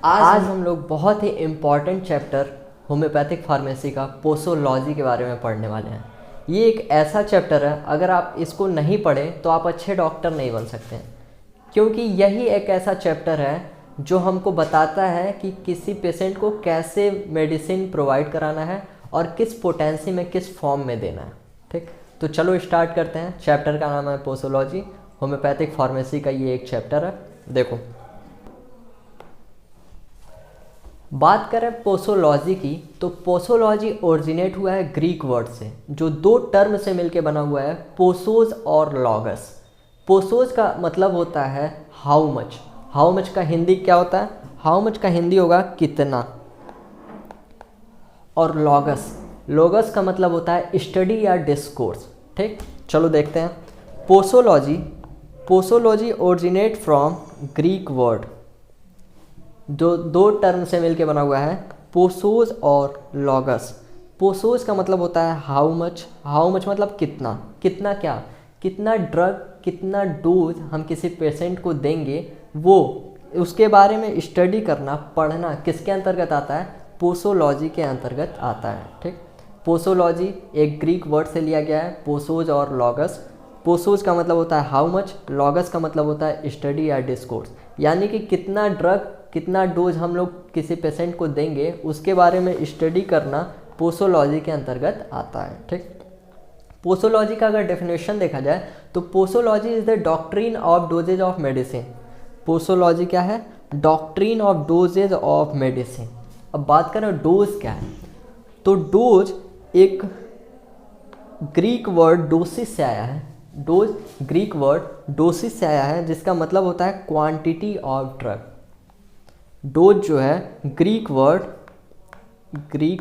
आज हम लोग बहुत ही इम्पॉर्टेंट चैप्टर होम्योपैथिक फार्मेसी का पोसोलॉजी के बारे में पढ़ने वाले हैं। ये एक ऐसा चैप्टर है, अगर आप इसको नहीं पढ़ें तो आप अच्छे डॉक्टर नहीं बन सकते हैं, क्योंकि यही एक ऐसा चैप्टर है जो हमको बताता है कि किसी पेशेंट को कैसे मेडिसिन प्रोवाइड कराना है और किस पोटेंसी में किस फॉर्म में देना है। ठीक, तो चलो स्टार्ट करते हैं। चैप्टर का नाम है पोसोलॉजी, होम्योपैथिक फार्मेसी का ये एक चैप्टर है। देखो, बात करें पोसोलॉजी की, तो पोसोलॉजी ओरिजिनेट हुआ है ग्रीक वर्ड से, जो दो टर्म से मिलके बना हुआ है, पोसोज और लॉगस। पोसोज का मतलब होता है हाउ मच। हाउ मच का हिंदी क्या होता है? हाउ मच का हिंदी होगा कितना। और लॉगस का मतलब होता है स्टडी या डिस्कोर्स। ठीक, चलो देखते हैं। Posology originate from Greek word, जो दो टर्म से मिलके बना हुआ है, पोसोज और लॉगस। पोसोज का मतलब होता है हाउ मच। हाउ मच मतलब कितना। कितना क्या? कितना ड्रग, कितना डोज हम किसी पेशेंट को देंगे, वो उसके बारे में स्टडी करना, पढ़ना किसके अंतर्गत आता है? पोसोलॉजी के अंतर्गत आता है। ठीक, पोसोलॉजी एक ग्रीक वर्ड से लिया गया है, पोसोज और लॉगस। पोसोज का मतलब होता है हाउ मच, लॉगस का मतलब होता है स्टडी या डिस्कोर्स, यानी कि कितना ड्रग, कितना डोज हम लोग किसी पेशेंट को देंगे, उसके बारे में स्टडी करना पोसोलॉजी के अंतर्गत आता है। ठीक, पोसोलॉजी का अगर डेफिनेशन देखा जाए तो posology is the doctrine of doses of medicine. Posology क्या है? Doctrine of doses of medicine. अब बात करें डोज क्या है, तो डोज एक ग्रीक वर्ड डोसिस से आया है। डोज ग्रीक वर्ड डोसिस से आया है, जिसका मतलब होता है क्वांटिटी ऑफ ड्रग। डोज जो है ग्रीक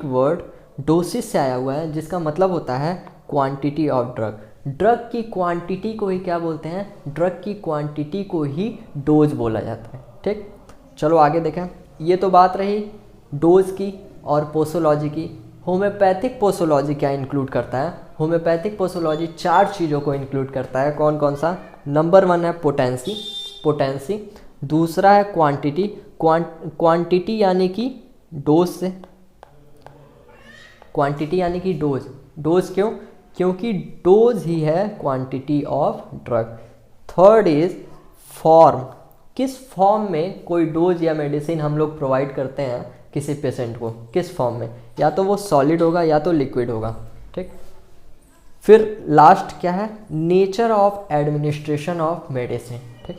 वर्ड डोसिस से आया हुआ है, जिसका मतलब होता है क्वांटिटी ऑफ ड्रग। ड्रग की क्वांटिटी को ही क्या बोलते हैं? ड्रग की क्वांटिटी को ही डोज बोला जाता है। ठीक, चलो आगे देखें। ये तो बात रही डोज की और पोसोलॉजी की। होम्योपैथिक पोसोलॉजी क्या इंक्लूड करता है? होम्योपैथिक पोसोलॉजी 4 चीज़ों को इंक्लूड करता है। कौन कौन सा? नंबर 1 है पोटेंसी। दूसरा है क्वांटिटी। क्वांटिटी यानी कि डोज से, क्वांटिटी यानी कि डोज। डोज क्यों? क्योंकि डोज ही है quantity of drug. Third is form, किस फॉर्म में कोई डोज या मेडिसिन हम लोग प्रोवाइड करते हैं किसी पेशेंट को, किस फॉर्म में, या तो वो सॉलिड होगा या तो लिक्विड होगा। ठीक, फिर लास्ट क्या है? Nature of administration of medicine. ठीक,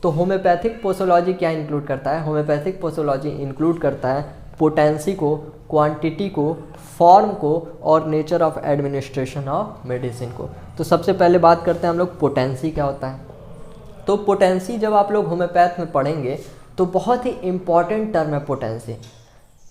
तो होम्योपैथिक पोसोलॉजी क्या इंक्लूड करता है? होम्योपैथिक पोसोलॉजी इंक्लूड करता है पोटेंसी को, क्वांटिटी को, फॉर्म को और nature of administration of medicine को। तो सबसे पहले बात करते हैं हम लोग पोटेंसी क्या होता है। तो पोटेंसी जब आप लोग होम्योपैथ में पढ़ेंगे तो बहुत ही इम्पॉर्टेंट टर्म है पोटेंसी।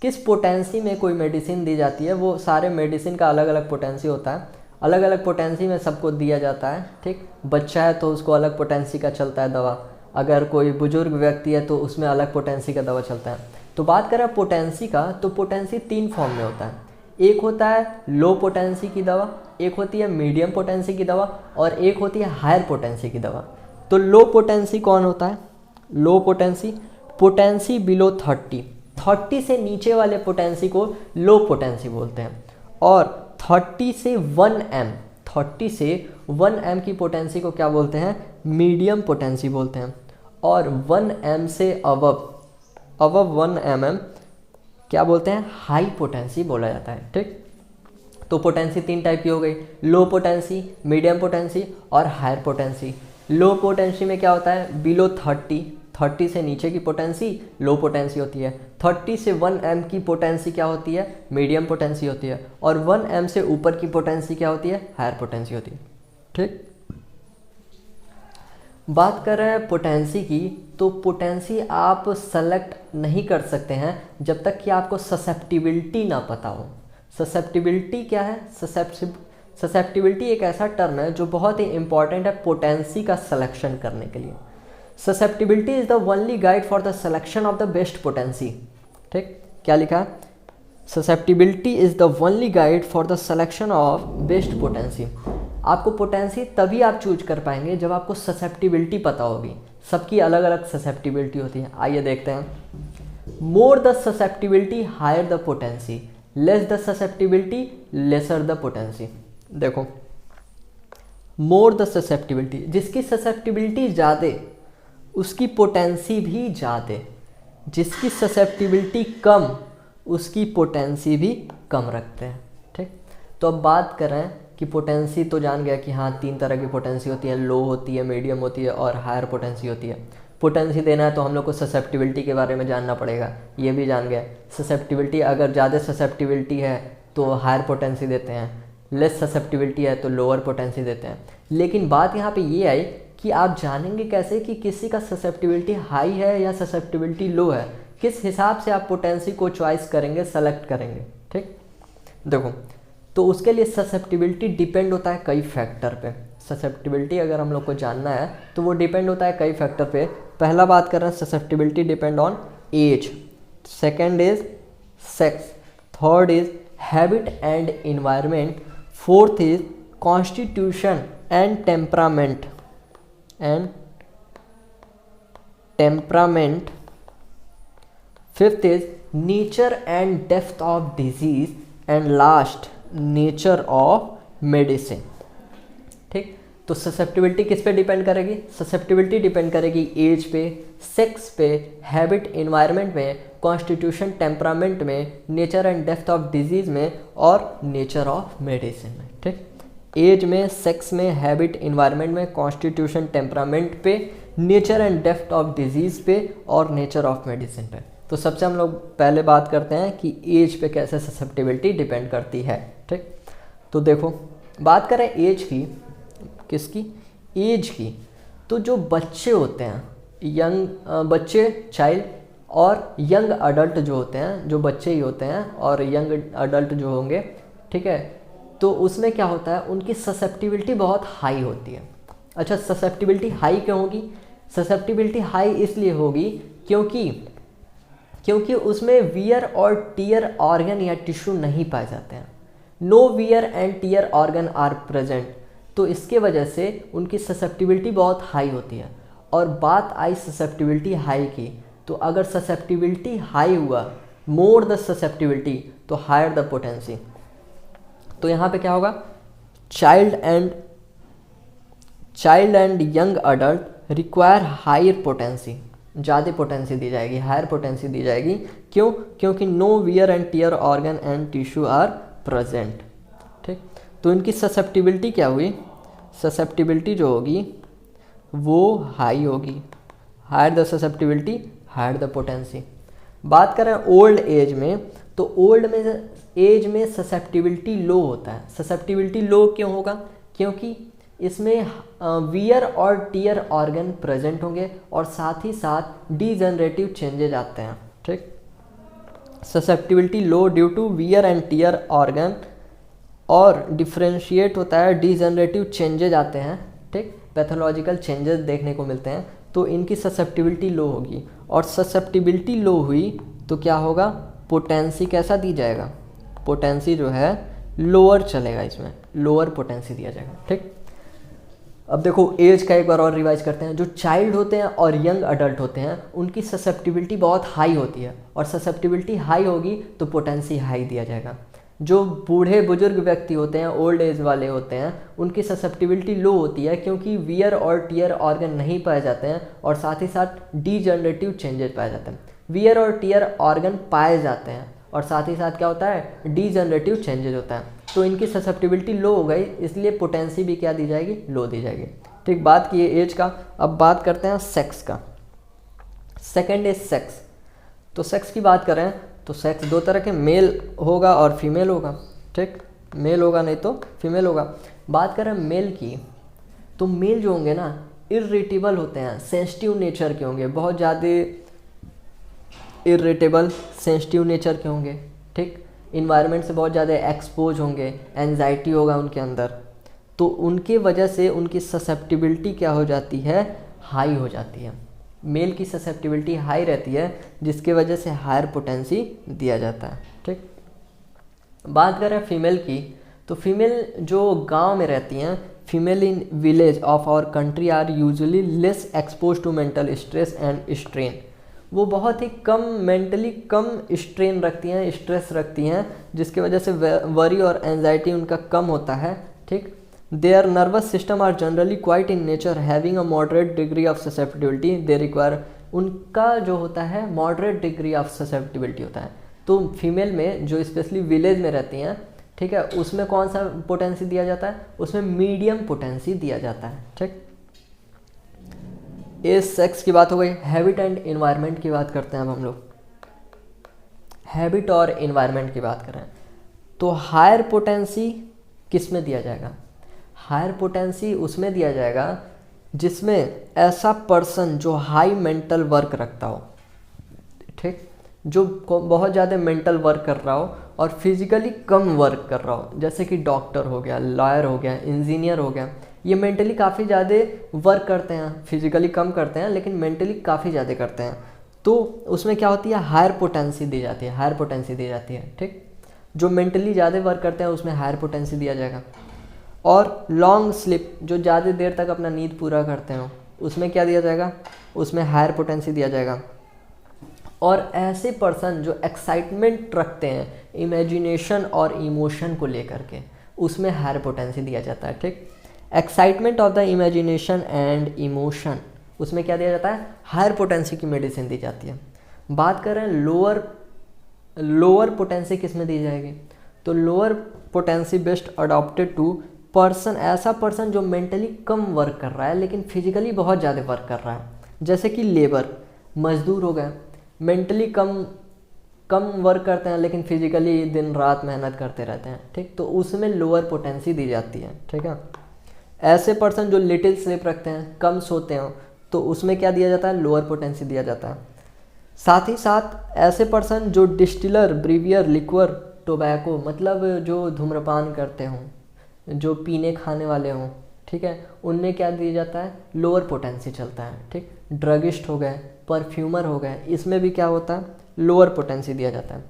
किस पोटेंसी में कोई मेडिसिन दी जाती है, वो सारे मेडिसिन का अलग अलग पोटेंसी होता है। अलग अलग पोटेंसी में सबको दिया जाता है। ठीक, बच्चा है तो उसको अलग पोटेंसी का चलता है दवा, अगर कोई बुजुर्ग व्यक्ति है तो उसमें अलग पोटेंसी का दवा चलता है। तो बात करें पोटेंसी का, तो पोटेंसी 3 फॉर्म में होता है। एक होता है लो पोटेंसी की दवा, एक होती है मीडियम पोटेंसी की दवा और एक होती है हायर पोटेंसी की दवा। तो लो पोटेंसी कौन होता है? लो पोटेंसी बिलो 30 से नीचे वाले पोटेंसी को लो पोटेंसी बोलते हैं। और 30 से 1 एम की पोटेंसी को क्या बोलते हैं? मीडियम पोटेंसी बोलते हैं। और 1 एम से अबव 1 mm क्या बोलते हैं? हाई पोटेंसी बोला जाता है। ठीक, तो पोटेंसी 3 टाइप की हो गई, लो पोटेंसी, मीडियम पोटेंसी और हायर पोटेंसी। लो पोटेंसी में क्या होता है? बिलो 30 से नीचे की पोटेंसी लो पोटेंसी होती है। 30 से 1 m की पोटेंसी क्या होती है? मीडियम पोटेंसी होती है। और 1 m से ऊपर की पोटेंसी क्या होती है? हायर पोटेंसी होती है। ठीक, बात कर रहे हैं पोटेंसी की, तो पोटेंसी आप सेलेक्ट नहीं कर सकते हैं जब तक कि आपको ससेप्टिबिलिटी ना पता हो। ससेप्टिबिलिटी क्या है? ससेप्टिबिलिटी एक ऐसा टर्म है जो बहुत ही इंपॉर्टेंट है पोटेंसी का सिलेक्शन करने के लिए। Susceptibility is the only guide for the selection of the best potency. ठीक, क्या लिखा है? Susceptibility is the only guide for the selection of best potency. आपको पोटेंसी तभी आप चूज कर पाएंगे जब आपको ससेप्टिबिलिटी पता होगी। सबकी अलग अलग ससेप्टिबिलिटी होती है। आइए देखते हैं। More the susceptibility higher the potency, less the susceptibility lesser the potency. देखो मोर द ससेप्टिबिलिटी, जिसकी ससेप्टिबिलिटी ज़्यादा उसकी पोटेंसी भी ज़्यादा, जिसकी ससेप्टिबिलिटी कम उसकी पोटेंसी भी कम रखते हैं। ठीक, तो अब बात करें कि पोटेंसी तो जान गया कि हाँ 3 तरह की पोटेंसी होती है, लो होती है, मीडियम होती है और हायर पोटेंसी होती है। पोटेंसी देना है तो हम लोग को ससेप्टिबिलिटी के बारे में जानना पड़ेगा, ये भी जान गया। ससेप्टिबिलिटी, अगर ज़्यादा ससेप्टिबिलिटी है तो हायर पोटेंसी देते हैं, लेस ससेप्टिबिलिटी है तो लोअर पोटेंसी देते हैं। लेकिन बात यहाँ पे ये आई कि आप जानेंगे कैसे कि किसी का ससेप्टिबिलिटी हाई है या ससेप्टिबिलिटी लो है, किस हिसाब से आप पोटेंसी को चॉइस करेंगे, सेलेक्ट करेंगे। ठीक, देखो तो उसके लिए ससेप्टिबिलिटी डिपेंड होता है कई फैक्टर पे। ससेप्टिबिलिटी अगर हम लोग को जानना है तो वो डिपेंड होता है कई फैक्टर पे। पहला बात कर रहे हैं susceptibility depend on age, second is sex, third is habit and environment, fourth is constitution and temperament fifth is nature and depth of disease and last nature of medicine. ठीक, तो ससेप्टिबिलिटी किस पे डिपेंड करेगी? Susceptibility depend करेगी age पे, sex पे, habit environment में, constitution temperament में, nature and depth of disease में और नेचर ऑफ मेडिसिन में। ठीक, एज में, सेक्स में, हैबिट इन्वायरमेंट में, कॉन्स्टिट्यूशन टेम्परामेंट पे, nature and depth of disease पे और नेचर ऑफ मेडिसिन पे। तो सबसे हम लोग पहले बात करते हैं कि एज पे कैसे ससेप्टिबिलिटी डिपेंड करती है। ठीक, तो देखो बात करें एज की, किसकी? एज की। तो जो बच्चे होते हैं, यंग बच्चे, चाइल्ड और यंग अडल्ट जो होते हैं, जो बच्चे ही होते हैं और यंग अडल्ट जो होंगे, ठीक है, तो उसमें क्या होता है, उनकी ससेप्टिबिलिटी बहुत हाई होती है। अच्छा, ससेप्टिबिलिटी हाई क्यों होगी? ससेप्टिबिलिटी हाई इसलिए होगी क्योंकि उसमें वियर और टीयर ऑर्गन या टिश्यू नहीं पाए जाते हैं। No wear and tear organ are present, तो इसके वजह से उनकी ससेप्टिबिलिटी बहुत हाई होती है। और बात आई ससेप्टिबिलिटी हाई की, तो अगर ससेप्टिबिलिटी हाई हुआ, मोर द ससेप्टिबिलिटी, तो हायर द पोटेंसी। तो यहाँ पे क्या होगा? Child and young adult require higher potency, ज़्यादा पोटेंसी दी जाएगी, हायर पोटेंसी दी जाएगी। क्यों? क्योंकि no wear and tear organ and tissue are present. ठीक, तो इनकी ससेप्टिबिलिटी क्या हुई? ससेप्टिबिलिटी जो होगी वो हाई होगी। Higher the susceptibility, higher the potency. बात करें ओल्ड एज में, तो ओल्ड में एज में ससेप्टिबिलिटी लो होता है। ससेप्टिबिलिटी लो क्यों होगा? क्योंकि इसमें वियर और टीयर ऑर्गन प्रेजेंट होंगे और साथ ही साथ डीजनरेटिव चेंजेज आते हैं। ठीक, susceptibility low due to wear and tear organ, और डिफ्रेंशिएट होता है, डीजनरेटिव चेंजेज आते हैं। ठीक, पैथोलॉजिकल चेंजेस देखने को मिलते हैं, तो इनकी ससेप्टिबिलिटी लो होगी। और ससेप्टिबिलिटी लो हुई तो क्या होगा? पोटेंसी कैसा दी जाएगा? पोटेंसी जो है लोअर चलेगा, इसमें लोअर पोटेंसी दिया जाएगा। ठीक, अब देखो एज का एक बार और रिवाइज करते हैं। जो चाइल्ड होते हैं और यंग अडल्ट होते हैं उनकी ससेप्टिबिलिटी बहुत हाई होती है, और ससेप्टिबिलिटी हाई होगी तो पोटेंसी हाई दिया जाएगा। जो बूढ़े बुजुर्ग व्यक्ति होते हैं, ओल्ड एज वाले होते हैं, उनकी ससेप्टिबिलिटी लो होती है क्योंकि वियर और टीयर ऑर्गन नहीं पाए जाते हैं और साथ ही साथ डीजनरेटिव चेंजेस पाए जाते हैं। वियर और टीयर ऑर्गन पाए जाते हैं और साथ ही साथ क्या होता है? डीजनरेटिव चेंजेस होता है। तो इनकी ससेप्टिबिलिटी लो हो गई, इसलिए पोटेंसी भी क्या दी जाएगी? लो दी जाएगी। ठीक, बात की एज का। अब बात करते हैं सेक्स का। Second is sex. तो सेक्स की बात करें तो सेक्स दो तरह के, मेल होगा और फीमेल होगा। ठीक, मेल होगा नहीं तो फीमेल होगा। बात करें मेल की, तो मेल जो होंगे ना इरिटेबल होते हैं, सेंसिटिव नेचर के होंगे, बहुत ज़्यादा इरिटेबल सेंसिटिव नेचर के होंगे। ठीक, इन्वायरमेंट से बहुत ज़्यादा एक्सपोज होंगे, एंजाइटी होगा उनके अंदर, तो उनके वजह से उनकी ससेप्टिबिलिटी क्या हो जाती है? हाई हो जाती है। मेल की ससेप्टिबिलिटी हाई रहती है जिसके वजह से हायर पोटेंसी दिया जाता है। ठीक, बात करें फीमेल की, तो फीमेल जो गांव में रहती हैं, female in village of our country are usually less expose to mental stress and strain. वो बहुत ही कम मेंटली कम स्ट्रेन रखती हैं, स्ट्रेस रखती हैं, जिसकी वजह से वरी और एंजाइटी उनका कम होता है। ठीक, their nervous system are generally quiet in nature having a moderate degree of susceptibility, they require, उनका जो होता है मॉडरेट डिग्री ऑफ ससेप्टिबिलिटी होता है। तो फीमेल में जो स्पेशली विलेज में रहती हैं, ठीक है, उसमें कौन सा पोटेंसी दिया जाता है, उसमें मीडियम पोटेंसी दिया जाता है। ठीक, एज सेक्स की बात हो गई। हैबिट एंड इन्वायरमेंट की बात करते हैं अब हम लोग। हैबिट और इन्वायरमेंट की बात करें तो हायर पोटेंसी किस में दिया जाएगा, हायर पोटेंसी उसमें दिया जाएगा जिसमें ऐसा पर्सन जो हाई मेंटल वर्क रखता हो, ठीक, जो बहुत ज़्यादा मेंटल वर्क कर रहा हो और फिजिकली कम वर्क कर रहा हो, जैसे कि डॉक्टर हो गया, लॉयर हो गया, इंजीनियर हो गया, ये मेंटली काफ़ी ज़्यादा वर्क करते हैं, फिजिकली कम करते हैं लेकिन मेंटली काफ़ी ज़्यादा करते हैं। तो उसमें क्या होती है, हायर पोटेंसी दी जाती है, हायर पोटेंसी दी जाती है। ठीक, जो मेंटली ज़्यादा वर्क करते हैं उसमें हायर पोटेंसी दिया जाएगा। और लॉन्ग स्लिप, जो ज़्यादा देर तक अपना नींद पूरा करते हो, उसमें क्या दिया जाएगा, उसमें हायर पोटेंसी दिया जाएगा। और ऐसे पर्सन जो एक्साइटमेंट रखते हैं इमेजिनेशन और इमोशन को लेकर के, उसमें हायर पोटेंसी दिया जाता है। ठीक, excitement of the imagination and emotion, उसमें क्या दिया जाता है, हायर पोटेंसी की मेडिसिन दी जाती है। बात करें लोअर पोटेंसी किस में दी जाएगी, तो lower potency best adopted to person, ऐसा पर्सन जो मेंटली कम वर्क कर रहा है लेकिन फिजिकली बहुत ज़्यादा वर्क कर रहा है, जैसे कि लेबर, मजदूर हो गए, मेंटली कम वर्क करते हैं लेकिन फिजिकली दिन रात मेहनत करते रहते हैं। ठीक, तो उसमें लोअर पोटेंसी दी जाती है। ठीक है, ऐसे पर्सन जो लिटिल स्लीप रखते हैं, कम सोते हैं, तो उसमें क्या दिया जाता है, लोअर पोटेंसी दिया जाता है। साथ ही साथ ऐसे पर्सन जो डिस्टिलर, ब्रीवियर, लिक्वर, टोबैको, मतलब जो धूम्रपान करते हों, जो पीने खाने वाले हों, ठीक है, उनमें क्या दिया जाता है, लोअर पोटेंसी चलता है। ठीक, ड्रगिस्ट हो गए, परफ्यूमर हो गए, इसमें भी क्या होता है, लोअर पोटेंसी दिया जाता है।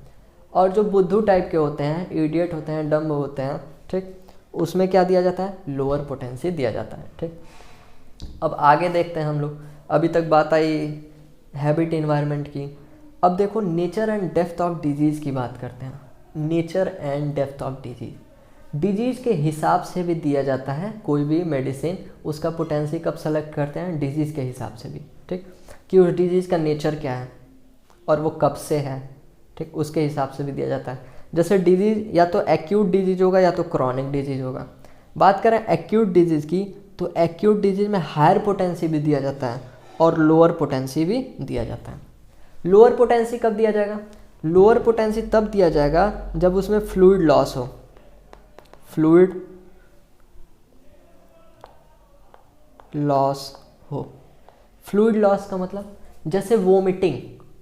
और जो बुद्धू टाइप के होते हैं, इडियट होते हैं, डम्ब होते हैं, ठीक, उसमें क्या दिया जाता है, लोअर पोटेंसी दिया जाता है। ठीक, अब आगे देखते हैं हम लोग। अभी तक बात आई हैबिट इन्वायरमेंट की। अब देखो nature and depth of disease की बात करते हैं। Nature and depth of disease के हिसाब से भी दिया जाता है कोई भी मेडिसिन, उसका पोटेंसी कब सेलेक्ट करते हैं, डिजीज़ के हिसाब से भी। ठीक, कि उस डिजीज़ का नेचर क्या है और वो कब से है, ठीक, उसके हिसाब से भी दिया जाता है। जैसे डिजीज़ या तो एक्यूट डिजीज़ होगा या तो क्रॉनिक डिजीज़ होगा। बात करें एक्यूट डिजीज़ की, तो एक्यूट डिजीज़ में हायर पोटेंसी भी दिया जाता है और लोअर पोटेंसी भी दिया जाता है। लोअर पोटेंसी कब दिया जाएगा, लोअर पोटेंसी तब दिया जाएगा जब उसमें फ्लूइड लॉस हो, फ्लूइड लॉस हो। फ्लूइड लॉस का मतलब जैसे वोमिटिंग,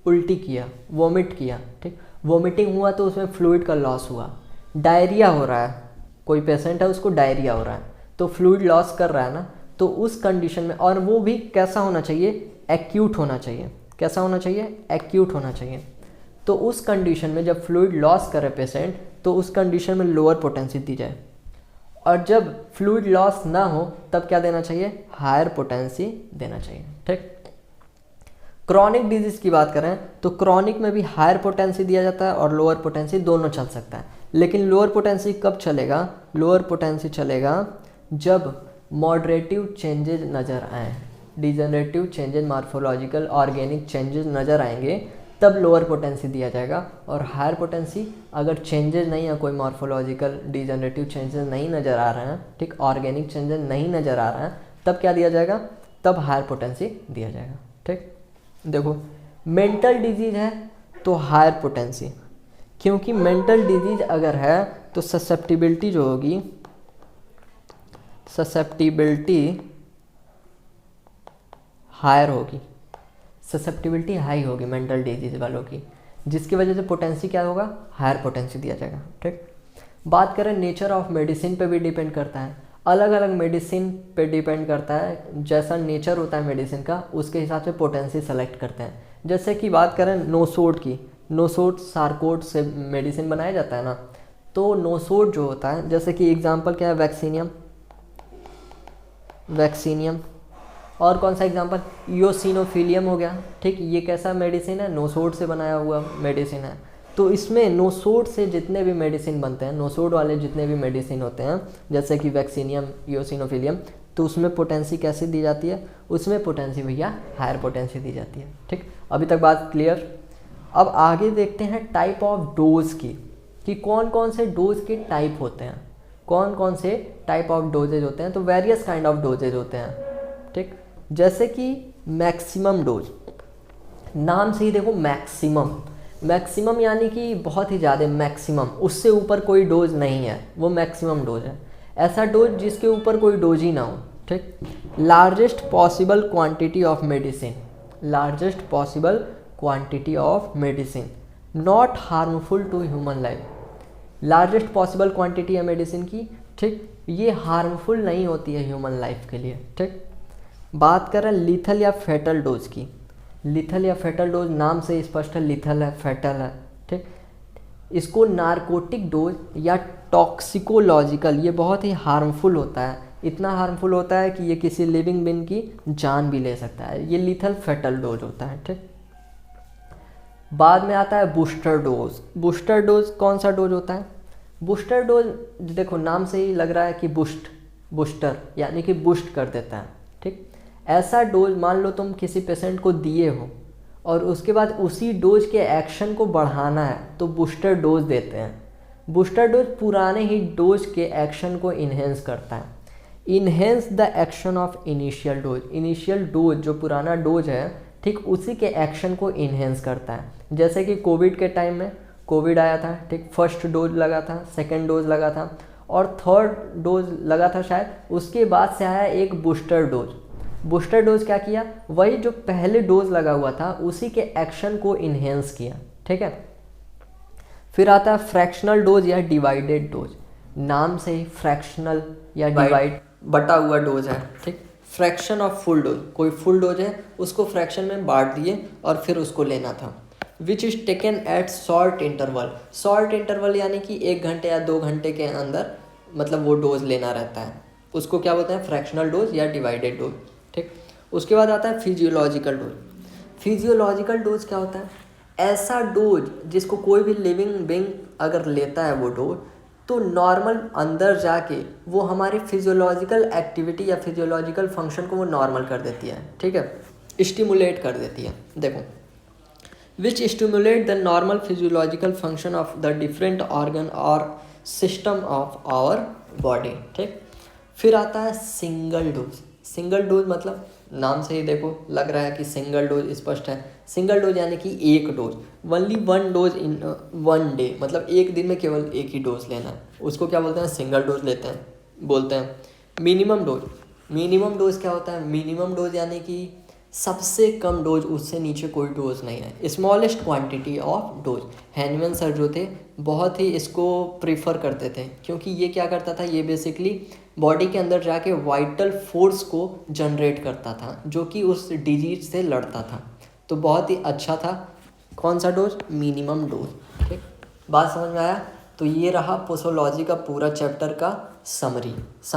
उल्टी किया, वोमिट किया, ठीक, वोमिटिंग हुआ तो उसमें फ्लूइड का लॉस हुआ। डायरिया हो रहा है, कोई पेशेंट है उसको डायरिया हो रहा है तो फ्लूइड लॉस कर रहा है ना, तो उस कंडीशन में, और वो भी कैसा होना चाहिए, एक्यूट होना चाहिए। कैसा होना चाहिए, एक्यूट होना चाहिए। तो उस कंडीशन में जब फ्लूइड लॉस करे पेशेंट, तो उस कंडीशन में लोअर पोटेंसी दी जाए। और जब फ्लूइड लॉस ना हो तब क्या देना चाहिए, हायर पोटेंसी देना चाहिए। ठीक, क्रॉनिक डिजीज़ की बात करें तो क्रॉनिक में भी हायर पोटेंसी दिया जाता है और लोअर पोटेंसी दोनों चल सकता है। लेकिन लोअर पोटेंसी कब चलेगा, लोअर पोटेंसी चलेगा जब मॉडरेटिव चेंजेस नज़र आए, degenerative changes, morphological, organic changes नज़र आएंगे, तब लोअर पोटेंसी दिया जाएगा। और हायर पोटेंसी अगर चेंजेस नहीं है, कोई मॉर्फोलॉजिकल डिजनरेटिव चेंजेस नहीं नज़र आ रहे हैं, ठीक, ऑर्गेनिक चेंजेस नहीं नज़र आ रहे हैं, तब क्या दिया जाएगा, तब हायर पोटेंसी दिया जाएगा। ठीक, देखो मेंटल डिजीज है तो हायर पोटेंसी, क्योंकि मेंटल डिजीज अगर है तो ससेप्टिबिलिटी जो होगी, ससेप्टिबिलिटी हायर होगी, ससेप्टिबिलिटी हाई होगी मेंटल डिजीज वालों की, जिसकी वजह से पोटेंसी क्या होगा, हायर पोटेंसी दिया जाएगा। ठीक, बात करें नेचर ऑफ मेडिसिन पे भी डिपेंड करता है, अलग अलग मेडिसिन पे डिपेंड करता है, जैसा नेचर होता है मेडिसिन का उसके हिसाब से पोटेंसी सेलेक्ट करते हैं। जैसे कि बात करें नोसोड की, नोसोड सार्कोड से मेडिसिन बनाया जाता है ना, तो नोसोड जो होता है, जैसे कि एग्जांपल क्या है, वैक्सीनियम, और कौन सा एग्जांपल, इयोसिनोफिलियम हो गया, ठीक, ये कैसा मेडिसिन है, नोसोड से बनाया हुआ मेडिसिन है। तो इसमें नोसोड से जितने भी मेडिसिन बनते हैं, नोसोड वाले जितने भी मेडिसिन होते हैं, जैसे कि वैक्सीनियम, इयोसिनोफिलियम, तो उसमें पोटेंसी कैसे दी जाती है, उसमें पोटेंसी भैया हायर पोटेंसी दी जाती है। ठीक, अभी तक बात क्लियर। अब आगे देखते हैं टाइप ऑफ डोज की, कि कौन कौन से डोज के टाइप होते हैं, कौन कौन से टाइप ऑफ डोजेज होते हैं। तो वेरियस काइंड ऑफ डोजेज होते हैं। ठीक, जैसे कि मैक्सिमम डोज, नाम से ही देखो मैक्सिमम, मैक्सिमम यानी कि बहुत ही ज़्यादा, मैक्सिमम, उससे ऊपर कोई डोज नहीं है, वो मैक्सिमम डोज है। ऐसा डोज जिसके ऊपर कोई डोज ही ना हो। ठीक, largest possible quantity of medicine, largest possible quantity of medicine not harmful to human life, largest possible quantity है मेडिसिन की, ठीक, ये हार्मफुल नहीं होती है ह्यूमन लाइफ के लिए। ठीक, बात कर रहे हैं लीथल या फेटल डोज की, लीथल या फेटल डोज नाम से स्पष्ट है, लीथल है, फेटल है। ठीक, इसको नारकोटिक डोज या टॉक्सिकोलॉजिकल, ये बहुत ही हार्मफुल होता है, इतना हार्मफुल होता है कि ये किसी लिविंग बीइंग की जान भी ले सकता है, ये लीथल फेटल डोज होता है। ठीक, बाद में आता है बूस्टर डोज। बूस्टर डोज कौन सा डोज होता है, बूस्टर डोज देखो नाम से ही लग रहा है कि बूस्ट, बूस्टर यानी कि बूस्ट कर देता है। ठीक, ऐसा डोज मान लो तुम किसी पेशेंट को दिए हो और उसके बाद उसी डोज के एक्शन को बढ़ाना है तो बूस्टर डोज देते हैं। बूस्टर डोज पुराने ही डोज के एक्शन को इन्हेंस करता है, enhance the action of initial dose, initial dose जो पुराना डोज है, ठीक, उसी के एक्शन को इन्हेंस करता है। जैसे कि कोविड के टाइम में कोविड आया था, ठीक, फर्स्ट डोज लगा था, सेकेंड डोज लगा था और थर्ड डोज लगा था शायद, उसके बाद से आया एक बूस्टर डोज। बूस्टर डोज क्या किया, वही जो पहले डोज लगा हुआ था उसी के एक्शन को इन्हेंस किया। ठीक है, फिर आता है फ्रैक्शनल डोज या डिवाइडेड डोज, नाम से ही फ्रैक्शनल या डिवाइड, बटा हुआ डोज है। ठीक, फ्रैक्शन ऑफ फुल डोज, कोई फुल डोज है उसको फ्रैक्शन में बांट दिए और फिर उसको लेना था। Which is taken at short interval, short interval यानी कि 1 घंटे या 2 घंटे के अंदर मतलब वो डोज लेना रहता है, उसको क्या बोलते हैं, फ्रैक्शनल डोज या डिवाइडेड डोज। ठीक, उसके बाद आता है फिजियोलॉजिकल डोज। फिजियोलॉजिकल डोज क्या होता है, ऐसा डोज जिसको कोई भी लिविंग बीइंग अगर लेता है वो डोज, तो नॉर्मल अंदर जाके वो हमारी फिजियोलॉजिकल एक्टिविटी या फिजियोलॉजिकल फंक्शन को वो नॉर्मल कर देती है। ठीक है, स्टिमुलेट कर देती है। देखो, which stimulate the normal physiological function of the different organ और सिस्टम ऑफ आवर बॉडी। ठीक, फिर आता है सिंगल डोज। सिंगल डोज मतलब नाम से ही देखो लग रहा है कि सिंगल डोज स्पष्ट है, सिंगल डोज यानी कि एक डोज, ओनली 1 डोज इन 1 डे, मतलब एक दिन में केवल एक ही डोज लेना है, उसको क्या बोलते हैं, सिंगल डोज लेते हैं, बोलते हैं। मिनिमम डोज, मिनिमम डोज क्या होता है, मिनिमम डोज यानी कि सबसे कम डोज, उससे नीचे कोई डोज नहीं है। Smallest quantity of dose, Hahnemann sir जो थे बहुत ही इसको प्रीफर करते थे, क्योंकि ये क्या करता था, ये बेसिकली बॉडी के अंदर जाके वाइटल फोर्स को जनरेट करता था जो कि उस डिजीज से लड़ता था, तो बहुत ही अच्छा था। कौन सा डोज, मिनिमम डोज। ठीक, बात समझ में आया। तो ये रहा पोसोलॉजी का पूरा चैप्टर का समरी।